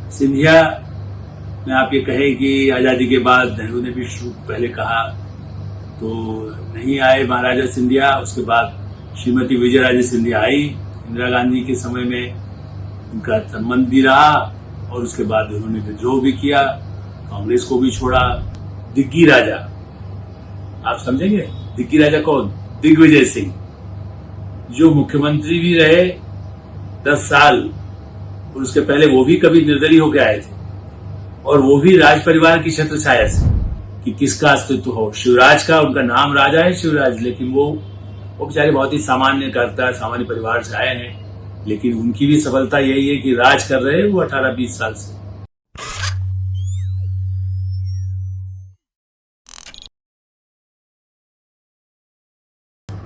सिंधिया में आप ये कहें कि आज़ादी के बाद नेहरू ने भी शुरू पहले कहा तो नहीं आए महाराजा सिंधिया। उसके बाद श्रीमती विजयराजे सिंधिया आई इंदिरा गांधी के समय में, उनका संबंध भी रहा और उसके बाद उन्होंने विद्रोह भी किया, कांग्रेस को भी छोड़ा। दिग्गी राजा, आप समझेंगे दिग्गी राजा कौन? दिग्विजय सिंह, जो मुख्यमंत्री भी रहे 10 साल, और उसके पहले वो भी कभी निर्दलीय होकर आए थे, और वो भी राज परिवार की छत्र छाया से कि किसका अस्तित्व हो। शिवराज का, उनका नाम राजा है शिवराज, लेकिन वो बेचारे बहुत ही सामान्य करता, सामान्य परिवार से आए हैं, लेकिन उनकी भी सफलता यही है कि राज कर रहे हैं वो 18-20 साल से।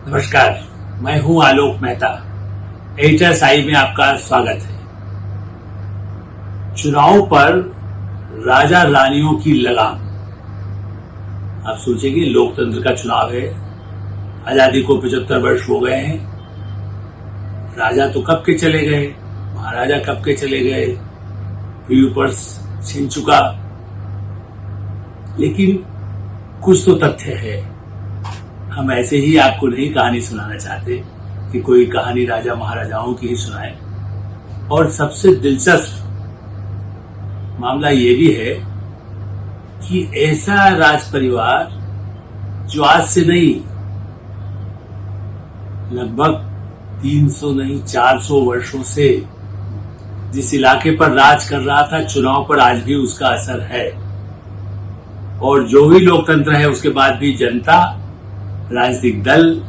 नमस्कार, मैं हूं आलोक मेहता। एडिटर साई में आपका स्वागत है। चुनाव पर राजा रानियों की लगाम। आप सोचेंगे लोकतंत्र का चुनाव है, आजादी को 75 वर्ष हो गए हैं, राजा तो कब के चले गए, महाराजा कब के चले गए, यूपर्स छिन चुका, लेकिन कुछ तो तथ्य है। हम ऐसे ही आपको नहीं कहानी सुनाना चाहते कि कोई कहानी राजा महाराजाओं की ही सुनाए। और सबसे दिलचस्प मामला ये भी है कि ऐसा राज परिवार जो आज से नहीं, लगभग 300 नहीं 400 वर्षों से जिस इलाके पर राज कर रहा था, चुनाव पर आज भी उसका असर है। और जो भी लोकतंत्र है उसके बाद भी जनता, राजनीतिक दल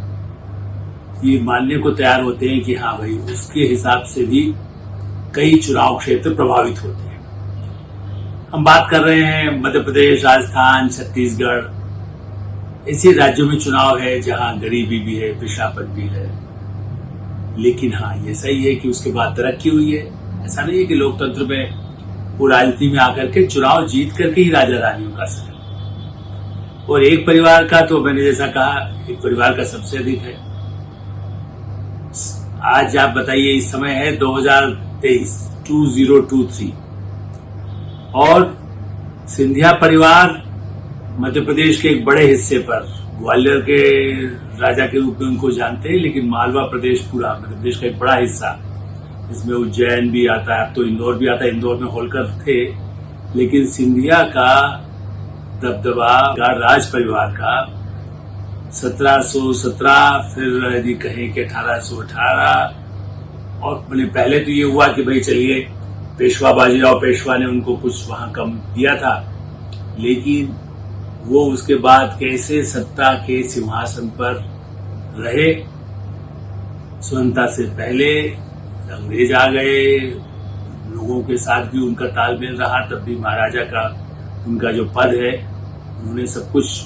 ये मानने को तैयार होते हैं कि हाँ भाई, उसके हिसाब से भी कई चुनाव क्षेत्र प्रभावित होते हैं। हम बात कर रहे हैं मध्य प्रदेश, राजस्थान, छत्तीसगढ़, ऐसे राज्यों में चुनाव है जहां गरीबी भी है, पिछड़ापन भी है। लेकिन हाँ, ये सही है कि उसके बाद तरक्की हुई है। ऐसा नहीं है कि लोकतंत्र में वो राजनीति में आकर के चुनाव जीत करके ही राजा रानियों का असर है। और एक परिवार का तो मैंने जैसा कहा, एक परिवार का सबसे अधिक है। आज आप बताइए, इस समय है 2023 और सिंधिया परिवार मध्य प्रदेश के एक बड़े हिस्से पर, ग्वालियर के राजा के रूप में उनको जानते हैं, लेकिन मालवा प्रदेश पूरा मध्य प्रदेश का एक बड़ा हिस्सा, इसमें उज्जैन भी आता है, अब तो इंदौर भी आता है। इंदौर में होलकर थे, लेकिन सिंधिया का दबदबा राज परिवार का 1717, फिर यदि कहें कि 1818, और पहले तो ये हुआ कि भाई चलिए पेशवा बाजीराव पेशवा ने उनको कुछ वहां कम दिया था, लेकिन वो उसके बाद कैसे सत्ता के सिंहासन पर रहे। स्वतंत्रता से पहले अंग्रेज आ गए, लोगों के साथ भी उनका तालमेल रहा, तब भी महाराजा का उनका जो पद है, उन्होंने सब कुछ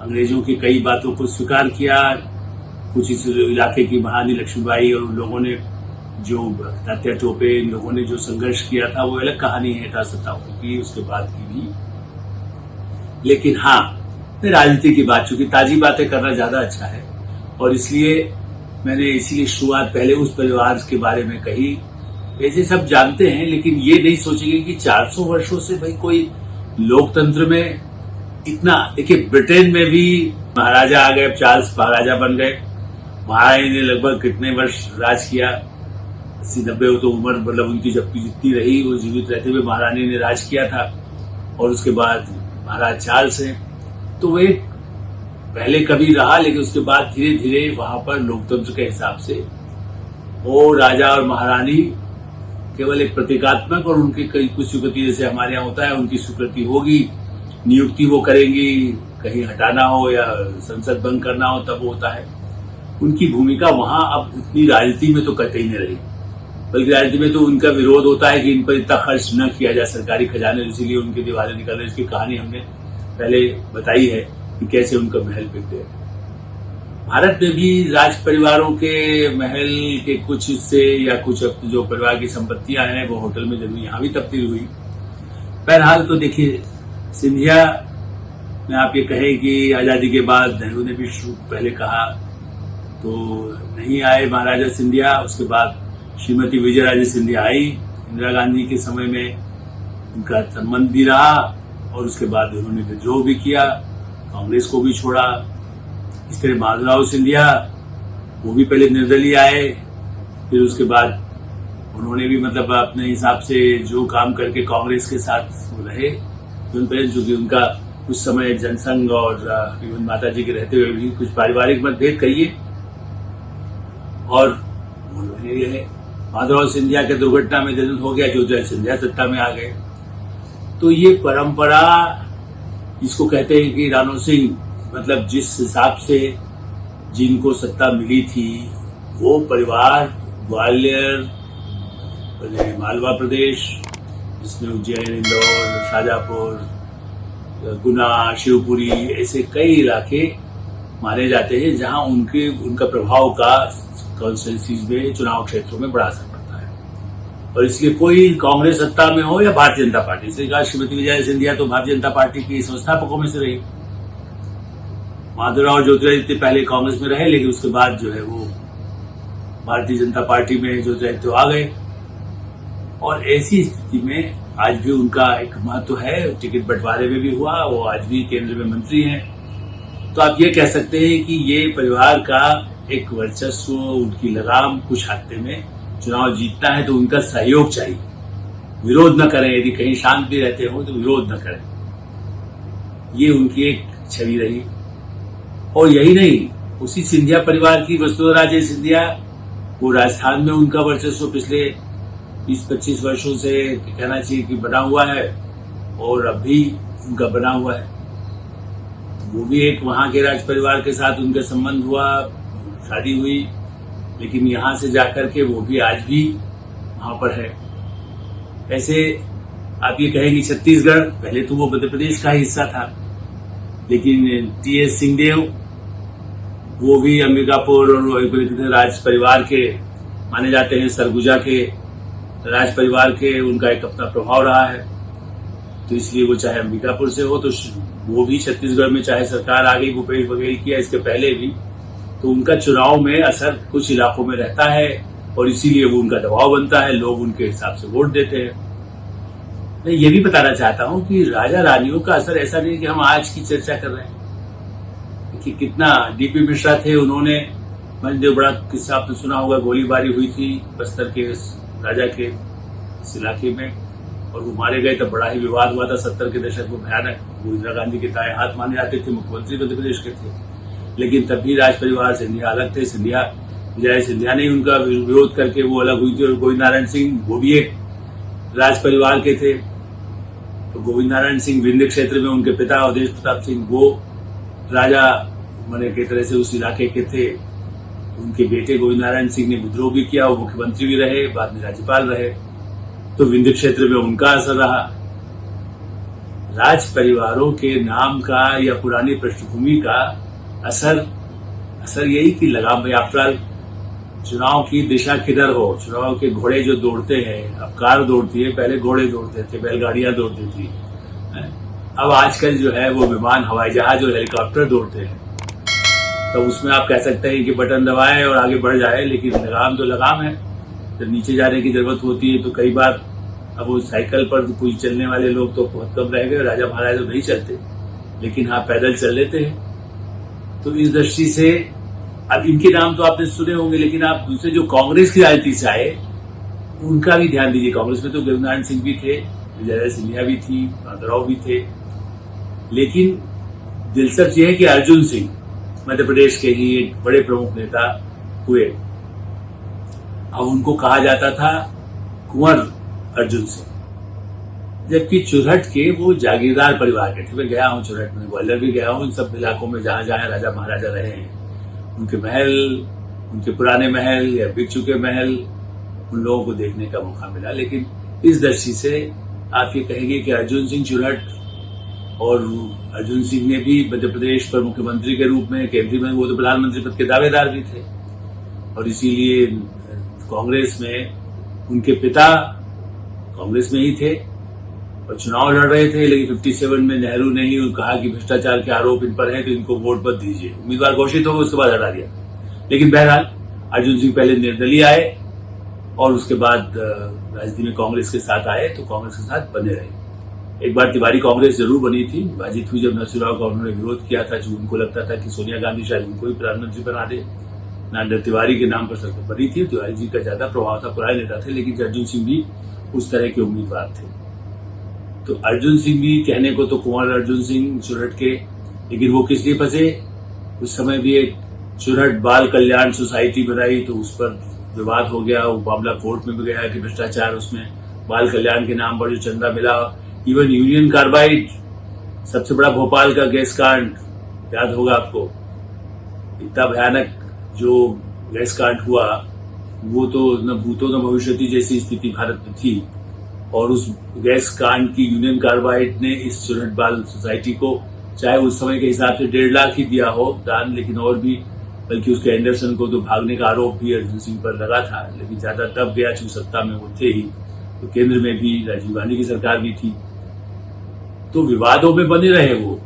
अंग्रेजों की कई बातों को स्वीकार किया। कुछ इस इलाके की महारानी लक्ष्मीबाई और उन लोगों ने जो तात्या टोपे, इन लोगों ने जो संघर्ष किया था, वो अलग कहानी है सत्ताओं की, उसके बाद की भी। लेकिन हाँ, राजनीति की बात, चूंकि ताजी बातें करना ज्यादा अच्छा है, और इसलिए मैंने इसीलिए शुरुआत पहले उस परिवार के बारे में कही। वैसे सब जानते हैं, लेकिन ये नहीं सोचेंगे कि 400 वर्षों से भाई कोई लोकतंत्र में इतना। देखिए, ब्रिटेन में भी महाराजा आ गए, चार्ल्स महाराजा बन गए, महारानी ने लगभग कितने वर्ष राज किया, 80-90 तो उम्र, मतलब उनकी जबकि जितनी रही, वो जीवित रहते हुए महारानी ने राज किया था। और उसके बाद महाराज चार्ल्स हैं, तो वे पहले कभी रहा, लेकिन उसके बाद धीरे धीरे वहां पर लोकतंत्र के हिसाब से वो राजा और महारानी केवल एक प्रतीकात्मक, और उनकी कई कुछ स्वीकृति, जैसे हमारे यहाँ होता है, उनकी स्वीकृति होगी, नियुक्ति वो करेंगी, कहीं हटाना हो या संसद भंग करना हो तब होता है। उनकी भूमिका वहां अब उतनी राजनीति में तो कतई नहीं रही, बल्कि राजनीति में तो उनका विरोध होता है कि इन पर इतना खर्च न किया जाए सरकारी खजाने, इसीलिए उनके दिवाले निकल रहे। इसकी कहानी हमने पहले बताई है कि कैसे उनका महल बिक गए। भारत में भी राज परिवारों के महल के कुछ हिस्से या कुछ जो परिवार की संपत्तियां हैं, वो होटल में जरूर यहाँ भी तब्दील हुई। बहरहाल तो देखिए, सिंधिया में आप ये कहें कि आजादी के बाद नेहरू ने भी शुरू पहले कहा तो नहीं आए महाराजा सिंधिया। उसके बाद श्रीमती विजयराजे सिंधिया आई इंदिरा गांधी के समय में, उनका संबंध भी रहा और उसके बाद उन्होंने विद्रोह भी किया, कांग्रेस को भी छोड़ा। इस तरह माधवराव सिंधिया वो भी पहले निर्दलीय आए, फिर उसके बाद उन्होंने भी मतलब अपने हिसाब से जो काम करके कांग्रेस के साथ रहे, जो कि उनका कुछ समय जनसंघ और इवन माता जी के रहते हुए भी कुछ पारिवारिक मतभेद कहिए और ये माधवराव सिंधिया के दुर्घटना में निधन हो गया, ज्योतिरादित्य सिंधिया सत्ता में आ गए। तो ये परंपरा इसको कहते हैं कि राणो सिंह मतलब जिस हिसाब से जिनको सत्ता मिली थी वो परिवार ग्वालियर, मालवा प्रदेश जिसमें उज्जैन, इंदौर, शाजापुर, गुना, शिवपुरी ऐसे कई इलाके माने जाते हैं जहां उनका प्रभाव का कॉन्स्टिट्यूंसीज में चुनाव क्षेत्रों में बड़ा असर पड़ता है। और इसलिए कोई कांग्रेस सत्ता में हो या भारतीय जनता पार्टी से, श्रीमती विजया सिंधिया तो भारतीय जनता पार्टी की संस्थापकों में से रही। माधवराव और ज्योतिरादित्य पहले कांग्रेस में रहे, लेकिन उसके बाद जो है वो भारतीय जनता पार्टी में ज्योतिरादित्य आ गए। और ऐसी स्थिति में आज भी उनका एक महत्व है, टिकट बंटवारे में भी हुआ, वो आज भी केंद्र में मंत्री हैं। तो आप ये कह सकते हैं कि ये परिवार का एक वर्चस्व, उनकी लगाम, कुछ हाथे में चुनाव जीतना है तो उनका सहयोग चाहिए, विरोध न करें, यदि कहीं शांत भी रहते हो तो विरोध न करें, ये उनकी एक छवि रही। और यही नहीं, उसी सिंधिया परिवार की वसुंधरा राजे सिंधिया, वो राजस्थान में उनका वर्चस्व पिछले 20-25 वर्षों से कहना चाहिए कि बना हुआ है और अब भी उनका बना हुआ है। वो भी एक वहां के राज परिवार के साथ उनका संबंध हुआ, शादी हुई, लेकिन यहां से जाकर के वो भी आज भी वहां पर है। ऐसे आप ये कहेंगे छत्तीसगढ़, पहले तो वो मध्य प्रदेश का हिस्सा था, लेकिन टी.एस. सिंहदेव वो भी अंबिकापुर और राज परिवार के माने जाते हैं, सरगुजा के राज परिवार के उनका एक अपना प्रभाव रहा है। तो इसलिए वो चाहे अंबिकापुर से हो तो वो भी छत्तीसगढ़ में चाहे सरकार आ गई, भूपेश बघेल किया, इसके पहले भी तो उनका चुनाव में असर कुछ इलाकों में रहता है और इसीलिए वो उनका दबाव बनता है, लोग उनके हिसाब से वोट देते हैं। मैं ये भी बताना चाहता हूं कि राजा रानियों का असर ऐसा नहीं कि हम आज की चर्चा कर रहे हैं कि कितना डीपी मिश्रा थे, उन्होंने मंजदेव बड़ा किस्सा आपने सुना होगा, गोलीबारी हुई थी बस्तर के राजा के इस इलाके में और वो मारे गए, तब बड़ा ही विवाद हुआ था 70 के दशक में, भयानक। वो इंदिरा गांधी के दाएं हाथ माने जाते थे, मुख्यमंत्री मध्य प्रदेश के थे, लेकिन तब भी राज परिवार सिंधिया अलग थे। सिंधिया विजय सिंधिया ने उनका विरोध करके वो अलग हुई थी और गोविंद नारायण सिंह वो भी एक राज परिवार के थे। तो गोविंद नारायण सिंह विंध्य क्षेत्र में उनके पिता अवधेश प्रताप सिंह वो राजा मने की तरह से उस इलाके के थे। उनके बेटे गोविंद नारायण सिंह ने विद्रोह भी किया, वो मुख्यमंत्री भी रहे, बाद में राज्यपाल रहे, तो विंध्य क्षेत्र में उनका असर रहा। राज परिवारों के नाम का या पुरानी पृष्ठभूमि का असर यही कि लगाम भाई, आफ्टर चुनाव की दिशा किधर हो, चुनाव के घोड़े जो दौड़ते हैं, अब कार दौड़ती है, पहले घोड़े दौड़ते थे, बैलगाड़ियां दौड़ती थी, अब आजकल जो है वो विमान, हवाई जहाज और हेलीकॉप्टर दौड़ते हैं। तो उसमें आप कह सकते हैं कि बटन दबाए और आगे बढ़ जाए, लेकिन लगाम तो लगाम है। जब नीचे जाने की जरूरत होती है तो कई बार अब वो साइकिल पर कोई चलने वाले लोग तो बहुत कम रह गए, राजा महाराज तो नहीं चलते, लेकिन हाँ पैदल चल लेते हैं। तो इस दृष्टि से अब इनके नाम तो आपने सुने होंगे, लेकिन आप दूसरे जो कांग्रेस की राजनीति से आए उनका भी ध्यान दीजिए। कांग्रेस में तो गोविंद नारायण सिंह भी थे, विजया सिंधिया भी थी, माधवराव भी थे, लेकिन दिलचस्प यह है कि अर्जुन सिंह मध्य प्रदेश के ही एक बड़े प्रमुख नेता हुए। अब उनको कहा जाता था कुंवर अर्जुन सिंह, जबकि चुरहट के वो जागीरदार परिवार के थे। मैं गया हूं चुरहट में, ग्वालियर भी गया हूं, इन सब इलाकों में जहां जहां राजा महाराजा रहे हैं, उनके महल, उनके पुराने महल या बिक चुके महल, उन लोगों को देखने का मौका मिला। लेकिन इस दृष्टि से आप ये कहेंगे कि अर्जुन सिंह चुरहट, और अर्जुन सिंह ने भी मध्य प्रदेश पर मुख्यमंत्री के रूप में, केंद्रीय में वो तो प्रधानमंत्री पद के दावेदार भी थे, और इसीलिए कांग्रेस में उनके पिता कांग्रेस में ही थे और चुनाव लड़ रहे थे। लेकिन 57 में नेहरू ने ही कहा कि भ्रष्टाचार के आरोप इन पर हैं तो इनको वोट मत दीजिए, उम्मीदवार घोषित हो गए, उसके बाद हटा दिया। लेकिन बहरहाल अर्जुन सिंह पहले निर्दलीय आए और उसके बाद राजनीति में कांग्रेस के साथ आए, तो कांग्रेस के साथ बने रहे। एक बार तिवारी कांग्रेस जरूर बनी थी, बाजित हुई जब नरसिंह का उन्होंने विरोध किया था, जो उनको लगता था कि सोनिया गांधी शायद उनको ही प्रधानमंत्री बना दे। नांदर तिवारी के नाम पर सरकार बनी थी, तिवारी जी का ज्यादा प्रभाव था, पुराने नेता थे, लेकिन अर्जुन सिंह भी उस तरह के उम्मीदवार थे। तो अर्जुन सिंह भी कहने को तो कुंवर अर्जुन सिंह चुरहट के, लेकिन वो किस लिए फंसे? उस समय भी एक चुरहट बाल कल्याण सोसाइटी बनाई, तो उस पर विवाद हो गया, वो मामला कोर्ट में भी गया कि भ्रष्टाचार, उसमें बाल कल्याण के नाम पर जो चंदा मिला। इवन यूनियन कार्बाइड, सबसे बड़ा भोपाल का गैस कांड, याद होगा आपको, इतना भयानक जो गैस कांड हुआ, वो तो न भूतो न भविष्यति जैसी स्थिति भारत में थी। और उस गैस कांड की यूनियन कार्बाइड ने इस चुरहट बाल सोसाइटी को, चाहे उस समय के हिसाब से 1.5 लाख ही दिया हो दान, लेकिन और भी, बल्कि उसके एंडरसन को तो भागने का आरोप भी अर्जुन सिंह पर लगा था, लेकिन ज्यादा तब गया चूंकि सत्ता में वो थे ही, तो केंद्र में भी राजीव गांधी की सरकार भी थी। तो विवादों में बने रहे वो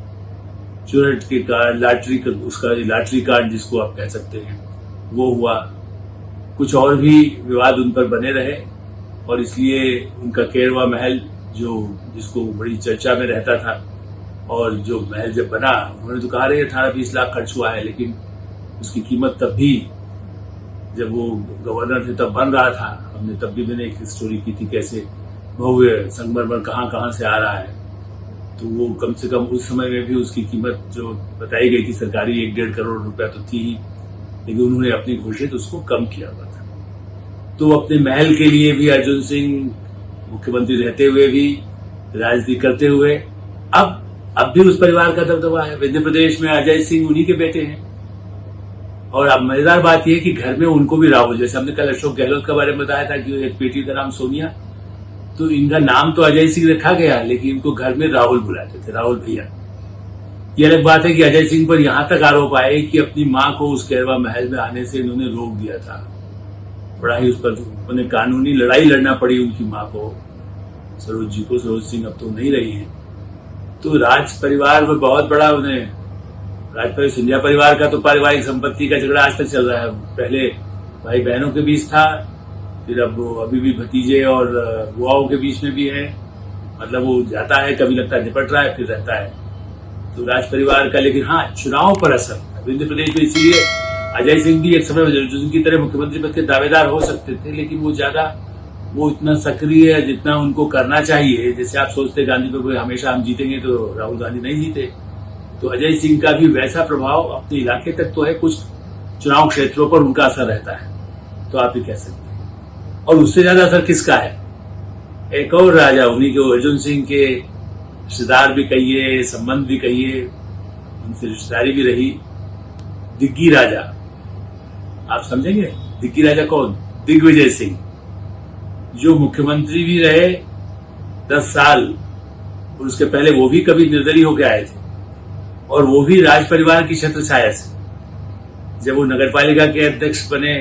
चुरहट के कार्ड, लाटरी कार्ड जिसको आप कह सकते हैं, वो हुआ। कुछ और भी विवाद उन पर बने रहे, और इसलिए उनका केरवा महल, जिसको बड़ी चर्चा में रहता था, और जो महल जब बना, उन्होंने तो कहा रहे 18-20 लाख खर्च हुआ है, लेकिन उसकी कीमत तब भी, जब वो गवर्नर थे तब बन रहा था। हमने तब भी मैंने एक स्टोरी की थी, कैसे भव्य संगमरमर कहाँ से आ रहा है, तो वो कम से कम उस समय में भी उसकी कीमत जो बताई गई थी सरकारी 1-1.5 करोड़ रुपया तो थी ही, लेकिन उन्होंने अपनी घोषित उसको कम किया हुआ था। तो अपने महल के लिए भी अर्जुन सिंह मुख्यमंत्री रहते हुए भी, राजनीति करते हुए, अब भी उस परिवार का दबदबा है। मध्य प्रदेश में अजय सिंह उन्हीं के बेटे हैं। और अब मजेदार बात यह कि घर में उनको भी राहुल, जैसे हमने कल अशोक गहलोत के बारे में बताया था कि एक बेटी का नाम सोनिया, तो इनका नाम तो अजय सिंह रखा गया, लेकिन इनको घर में राहुल बुलाते थे, राहुल भैया। ये अलग बात है कि अजय सिंह पर यहां तक आरोप आए कि अपनी मां को उस केरवा महल में आने से इन्होंने रोक दिया था। बड़ा ही उस पर उन्हें कानूनी लड़ाई लड़ना पड़ी उनकी मां को, सरोज जी को। सरोज सिंह अब तो नहीं रही है। तो राज परिवार में बहुत बड़ा उन्हें, सिंधिया परिवार का तो पारिवारिक संपत्ति का झगड़ा आज तक चल रहा है। पहले भाई बहनों के बीच था, फिर अब अभी भी भतीजे और बुआओं के बीच में भी है। मतलब वो जाता है, कभी लगता है निपट रहा है, फिर रहता है। तो राज परिवार का, लेकिन हाँ, चुनाव पर असर मध्य प्रदेश में। इसीलिए अजय सिंह भी एक समय अर्जुन की तरह मुख्यमंत्री पद के दावेदार हो सकते थे, लेकिन वो इतना सक्रिय है जितना उनको करना चाहिए। जैसे आप सोचते गांधी पे कोई हमेशा हम जीतेंगे, तो राहुल गांधी नहीं जीते। तो अजय सिंह का भी वैसा प्रभाव अपने इलाके तक तो है, कुछ चुनाव क्षेत्रों पर उनका असर रहता है, तो आप ही कह सकते हैं। और उससे ज्यादा असर किसका है? एक और राजा, उन्हीं के अर्जुन सिंह के रिश्तेदार भी कहिए, संबंध भी कहिए, उनसे रिश्तेदारी भी रही, दिग्गी राजा। आप समझेंगे दिग्गी राजा कौन? दिग्विजय सिंह, जो मुख्यमंत्री भी रहे 10 साल, और उसके पहले वो भी कभी निर्दलीय होकर आए थे, और वो भी राज परिवार की छत्र छाया से। जब वो नगरपालिका के अध्यक्ष बने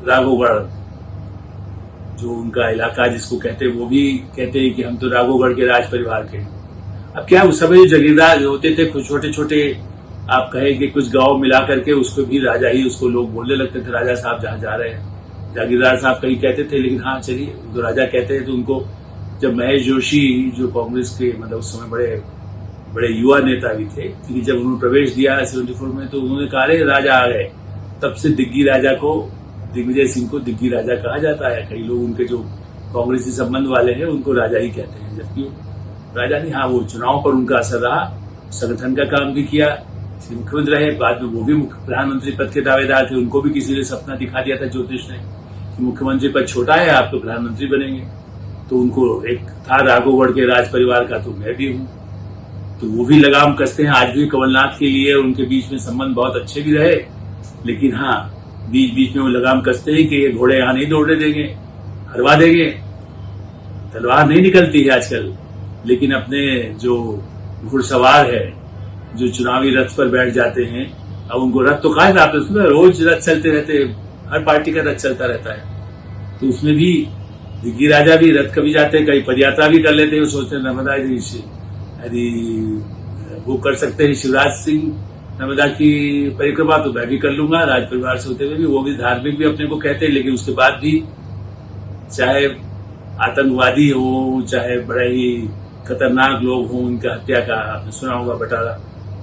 राघवगढ़, जो उनका इलाका जिसको कहते हैं, वो भी कहते हैं कि हम तो राघवगढ़ के राज परिवार के हैं। अब क्या, उस समय जो जागीरदार होते थे, कुछ छोटे छोटे, आप कहें कि कुछ गांव मिला करके, उसको भी राजा ही उसको लोग बोलने लगते थे, राजा साहब जहां जा रहे हैं। जागीरदार साहब कहीं कहते थे, लेकिन हाँ चलिए, तो राजा कहते हैं। तो उनको जब महेश जोशी, जो कांग्रेस के मतलब उस समय बड़े युवा नेता भी थे, क्योंकि जब उन्होंने प्रवेश दिया 74 में, तो उन्होंने कहा रे राजा आ गए। तब से दिग्गी राजा को, दिग्विजय सिंह को दिग्गी राजा कहा जाता है। कई लोग उनके जो कांग्रेसी संबंध वाले हैं उनको राजा ही कहते हैं, जबकि राजा नहीं। हाँ, वो चुनाव पर उनका असर रहा, संगठन का काम भी किया, मुख्यमंत्री रहे, बाद में वो भी प्रधानमंत्री पद के दावेदार थे। उनको भी किसी ने सपना दिखा दिया था ज्योतिष ने कि मुख्यमंत्री पद छोटा है, आप तो प्रधानमंत्री बनेंगे। तो उनको एक था राघवगढ़ के राज परिवार का, तो मैं भी हूं। तो वो भी लगाम कसते हैं आज भी कमलनाथ के लिए। उनके बीच में संबंध बहुत अच्छे भी रहे, लेकिन हाँ, बीच बीच में वो लगाम कसते हैं कि ये घोड़े यहां नहीं दौड़ने देंगे, हरवा देंगे। तलवार नहीं निकलती है आजकल, लेकिन अपने जो घुड़सवार है, जो चुनावी रथ पर बैठ जाते हैं, अब उनको रथ तो कहा आपने सुना, रोज रथ चलते रहते, हर पार्टी का रथ चलता रहता है। तो उसमें भी दिग्गी राजा भी रथ कभी जाते हैं, कहीं पदयात्रा भी कर लेते हैं। सोचते हैं नर्मदा जी, यदि वो कर सकते हैं शिवराज सिंह नर्मदा की परिक्रमा, तो मैं भी कर लूंगा। राज परिवार से होते हुए भी, वो भी धार्मिक भी अपने को कहते हैं, लेकिन उसके बाद भी चाहे आतंकवादी हो, चाहे बड़ा ही खतरनाक लोग हों, उनका हत्या का आपने सुना होगा बटाला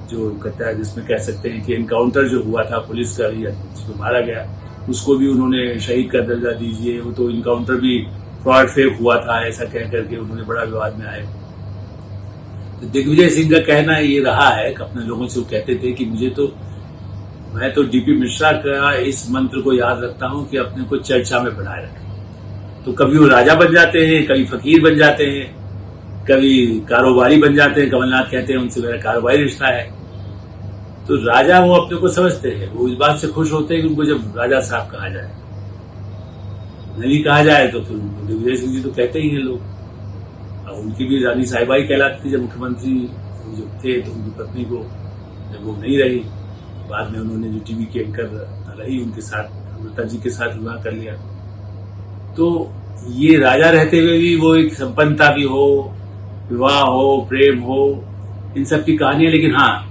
जो कहता है, जिसमें कह सकते हैं कि एनकाउंटर जो हुआ था पुलिस का, जिसको मारा गया, उसको भी उन्होंने शहीद का दर्जा दीजिए, वो तो इनकाउंटर भी फ्रॉड फेक हुआ था, ऐसा कह करके उन्होंने बड़ा विवाद में आए। तो दिग्विजय सिंह का कहना ये रहा है कि अपने लोगों से वो कहते थे कि मैं तो डीपी मिश्रा का इस मंत्र को याद रखता हूं कि अपने को चर्चा में बनाए रखें। तो कभी वो राजा बन जाते हैं, कभी फकीर बन जाते हैं, कभी कारोबारी बन जाते हैं। कमलनाथ कहते हैं उनसे मेरा कारोबारी रिश्ता है। तो राजा वो अपने को समझते हैं, वो इस बात से खुश होते हैं कि उनको जब राजा साहब कहा जाए, नहीं कहा जाए तो फिर दिग्विजय सिंह जी तो कहते ही हैं लोग। उनकी भी रानी साहिबा ही कहलाती थी। जब मुख्यमंत्री जो थे तो उनकी पत्नी को जब वो नहीं रही, बाद में उन्होंने जो टीवी के एंकर रही उनके साथ, अमृता जी के साथ विवाह कर लिया। तो ये राजा रहते हुए भी वो एक संपन्नता भी हो, विवाह हो, प्रेम हो, इन सब की कहानी है। लेकिन हाँ,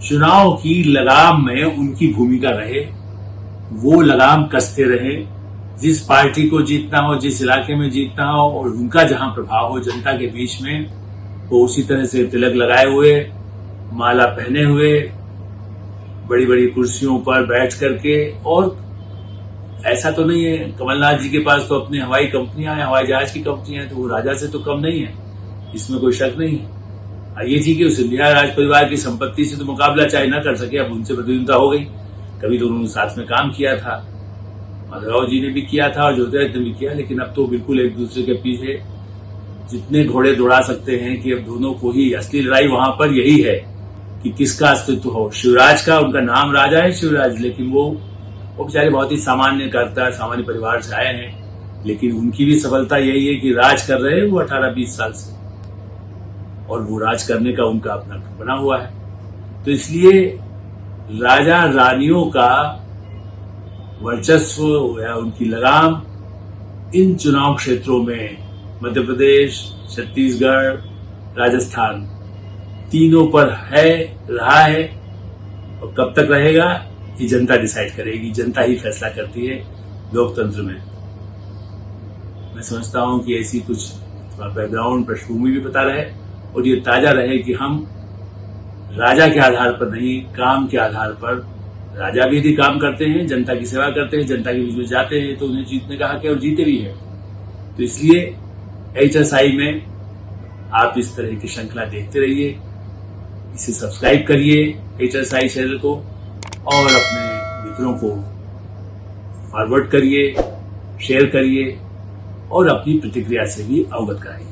चुनाव की लगाम में उनकी भूमिका रहे, वो लगाम कसते रहे। जिस पार्टी को जीतना हो, जिस इलाके में जीतना हो, और उनका जहां प्रभाव हो जनता के बीच में, वो उसी तरह से तिलक लगाए हुए, माला पहने हुए, बड़ी बड़ी कुर्सियों पर बैठ करके। और ऐसा तो नहीं है, कमलनाथ जी के पास तो अपनी हवाई कंपनियां हैं, हवाई जहाज की कंपनियां हैं, तो वो राजा से तो कम नहीं है, इसमें कोई शक नहीं है। ये जी कि उस सिंधिया राज परिवार की संपत्ति से तो मुकाबला चाहे न कर सके, अब उनसे प्रतिद्वंदिता हो गई। कभी तो उन्होंने साथ में काम किया था, माधवराव जी ने भी किया था और ज्योतिरादित्य ने भी किया, लेकिन अब तो बिल्कुल एक दूसरे के पीछे जितने घोड़े दौड़ा सकते हैं कि अब दोनों को ही असली लड़ाई वहां पर यही है कि किसका अस्तित्व हो। शिवराज का, उनका नाम राजा है शिवराज, लेकिन वो बेचारे बहुत ही सामान्य करता, सामान्य परिवार से आए हैं, लेकिन उनकी भी सफलता यही है कि राज कर रहे हैं वो 18-20 साल से, और वो राज करने का उनका अपना बना हुआ है। तो इसलिए राजा रानियों का वर्चस्व या उनकी लगाम इन चुनाव क्षेत्रों में मध्य प्रदेश, छत्तीसगढ़, राजस्थान, तीनों पर है, रहा है, और कब तक रहेगा ये जनता डिसाइड करेगी। जनता ही फैसला करती है लोकतंत्र में। मैं समझता हूं कि ऐसी कुछ बैकग्राउंड, पृष्ठभूमि भी पता रहे, और ये ताजा रहे कि हम राजा के आधार पर नहीं, काम के आधार पर, राजा भी यदि काम करते हैं, जनता की सेवा करते हैं, जनता के बीच में जाते हैं, तो उन्हें जीतने का हक है और जीते भी हैं। तो इसलिए HSI में आप इस तरह की श्रृंखला देखते रहिए, इसे सब्सक्राइब करिए HSI चैनल को, और अपने मित्रों को फॉरवर्ड करिए, शेयर करिए, और अपनी प्रतिक्रिया से भी अवगत कराइए।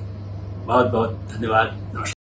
बहुत बहुत धन्यवाद। नमस्कार।